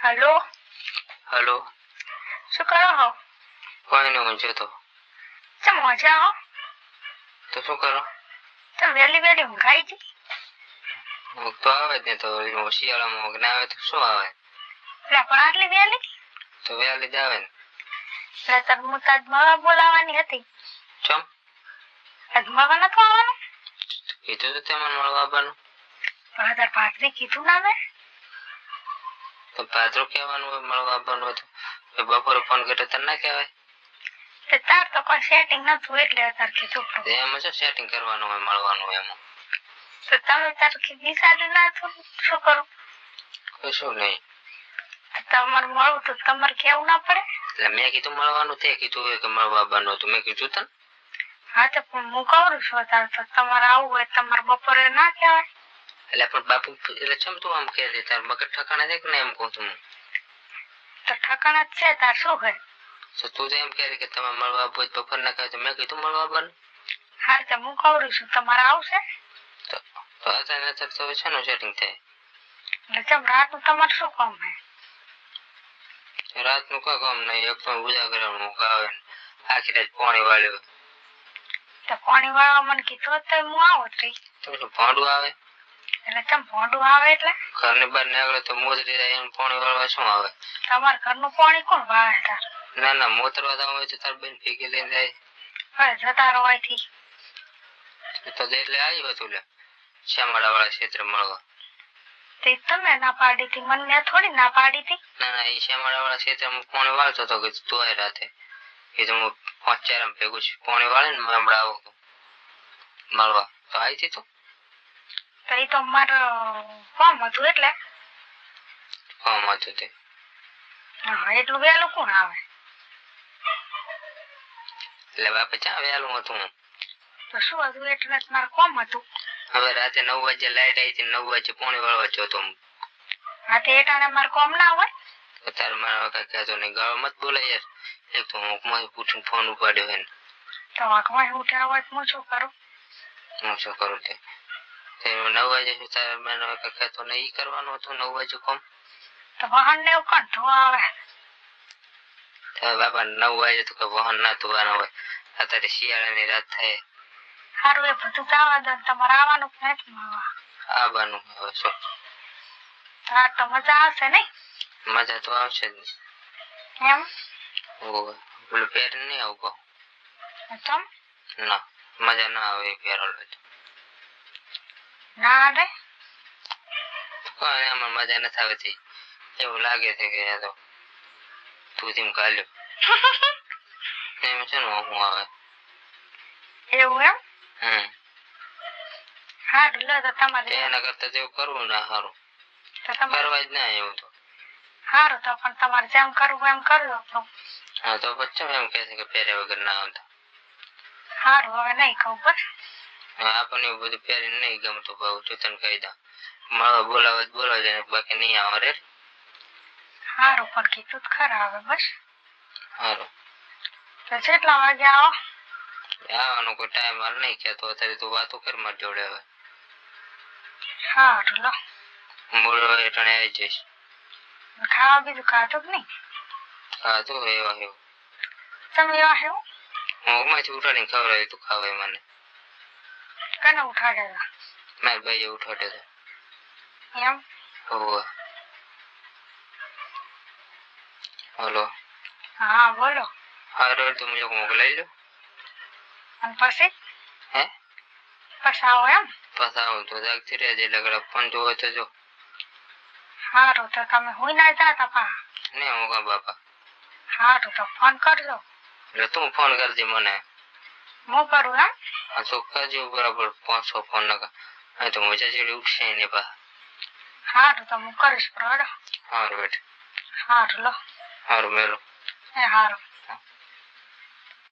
Hello hello શું કરો હો? કોઈ નહીં ઊંચો તો ચમ મજા હો? તો શું કરો? તો વેલી વેલી ઊંઘાઈ ગઈ? ઊંઘ તો આવે જ ને, તો શિયાળામાં ઊંઘ ના આવે તો શું આવે? એટલે પણ આટલી વેલી? તો વહેલી જ આવે ને. એટલે તાર હું તાર મળવા બોલાવાની હતી. ચમ? આજ મળવા નતું આવવાનું? કીધું તો તે મને મળવા આવવાનું. પણ તાર ભાતને કીધું ના મેં? તો પાત્રો કહેવાનું હોય મળવા આવવાનું હતું. બપોરે ફોન કર્યો તને ના કહેવાય? તે તાર તો કોઈ સેટિંગ નતું એટલે તાર કીધું. એમાં શું સેટિંગ કરવાનું હોય મળવાનું એમાં? તો તમે તાર વિચાર્યું ના હતું શું કરું? કશું નહીં. તમારે મળવું તો તમારે કેવું ના પડે? એટલે મેં કીધું મળવાનું, તે કીધું હોય કે મળવા આવવાનું હતું. મેં કીધું તને. હા તો પણ હું કરું છું તાર તો તમારે આવવું હોય તમારે બપોરે ના કહેવાય? એટલે પણ બાપુ એટલે ચમ તું આમ કહે છે? તાર મગજ ઠકાણા છે કે ના એમ કહું છું હું. તો ઠકાણા જ છે તાર શું હોય? તો તું તો એમ કહે કે તમે મળવા આવો બપોર ના કહે તો મેં કીધું મળવા આવવાનું. હા તો હું કરું છું તમારે આવશે? તો અચાનક તો શેનું સેટિંગ થાય? એટલે ચમ રાતનું તમારે શું કામ હે? રાતનું કોઈ કામ નહીં, એક તો ઉજાગરા ઊંઘ આવે ને આખી રાત પાણી વાળ્યું. તો પાણી વાળવા મને કીધું તો હું આવત રહી. તો શું ભાંડું આવે? એટલે ચમ ભોંડું આવે એટલે? ઘરની બહાર નીકળે તો મોજરી જાય એમ પાણી વાળવા શું આવે? તમારા ઘરનું પાણી કોણ વાળે તાર? ના ના, મોતરવા જવું હોય તો તાર બેન ભેગી લઈને જાય. હવે જતા રહો અહીંથી. તો એટલે આવ્યું હતું લે શ્યામાળા વાળા ક્ષેત્ર મળવા. તે તમે ના પાડી હતી, મને થોડી ના પાડી હતી. ના ના, એ શ્યામાળા વાળા ક્ષેત્રમાં પાણી વાળતો હતો કે તું આય રાતે. કીધું હું 5-4 ભેગું છું પાણી વાળે ને હમણાં આવું મળવા. તો આવી હતી તું? તો એ તો મારે કામ હતું એટલે. કામ હતું તે? હા, એટલું વહેલું કોણ આવે? એટલે બાપા ક્યાં વહેલું હતું? તો શું હતું એટલે મારે કામ હતું. હવે રાતે 9 વાગે લાઈટ આવી હતી, 9 વાગે પાણી વાળવા જતો હું. હા તે એટાણે મારે કામ ના હોય? અત્યારે મારા કઈ કહેતો નહીં, ગાળો મત બોલાય યાર. એક તો હું પૂછું ફોન ઉપાડ્યો હે ને. તો વાંકમાં ઉઠ્યા હોય તો હું શું કરું? હું શું કરું તે? 9 વાગે શું તારે મને કઈ કહેતો નહીં? ઈ કરવાનું હતું 9 વાગે કોમ? તો વાહન ને એવું કાં ધોવા આવે? બાપા 9 વાગે તો કઈ વાહન ના ધોવાના હોય. અત્યારે શિયાળાની રાત થાય. સારું એ બધું જવા દો, તમારે આવવાનું નથી મળવા. આવવાનું હવે શું? હા તો મજા આવશે નઈ? મજા તો આવશે જ. એમ? ઓહ, પેલું પેર નહીં આવું કહું. ચમ? ના, મજા ના આવે પેરોલ. ના રે? કોઈ આમાં મજા નથી આવતી. એવું લાગે છે કે તો તું તેમ કાલ્યો એમ છે ને હું આવે. એવું એમ? સારું લો તો તમારે એના કરતા જેવું કરવું ના સારું. તો તમારે કરવા જ ના એવું તો. સારું તો પણ તમારે જેમ કરવું એમ કરજો. હા તો પછી એમ કે છે કે પહેર્યા વગર ના આવતા. સારું હવે નહીં કહું બસ. આપણને એવું બધું પહેરીને નહીં ગમતું, ભાવ જો તને કહી દઉં. મળવા બોલાવે બોલાવજે ને બાકી નહીં આવે રે. સારું પણ કીધું ખરા હવે બસ. સારું તો કેટલા વાગે આવો? આવવાનો કોઈ ટાઈમ હાલ નહીં કહેતો, અત્યારે તું વાતો કર મારી જોડે. હવે સારું લો. બોલવા એટલે આવી જઈશ. ખાવા બીજું ખાધું કે નહીં? ખાધું એવા એવું. તમે એવા હેવું? હું માંથી ઉઠાડીને ખવડાવ્યું તું ખાવાય મને. કને ઉઠાડેલા? મારા ભાઈએ ઉઠાડ્યો હતો. એમ? હોવે. હલો. હા બોલો. હારું તો મુજબ મોકલાઈ લો. અને પછી? હે? પછી આવો એમ? પછી આવું તો જાગતી રહેજે, લગડા ફોન જોવે તો જો. સારું તો તમે હુઈ ના જાતા પા? ને હું કા બાપા. સારું તો ફોન કરજો. એટલે તું ફોન કરજે મને. હું કરું એમ? હા તો કરજો બરાબર 500 ફોન નકા. હા તો મજા જેડી ઉઠશે ને પા. સારું તો હું કરીશ બરાબર. સારું બેઠ. સારું લો. સારું મેલો. એ સારું.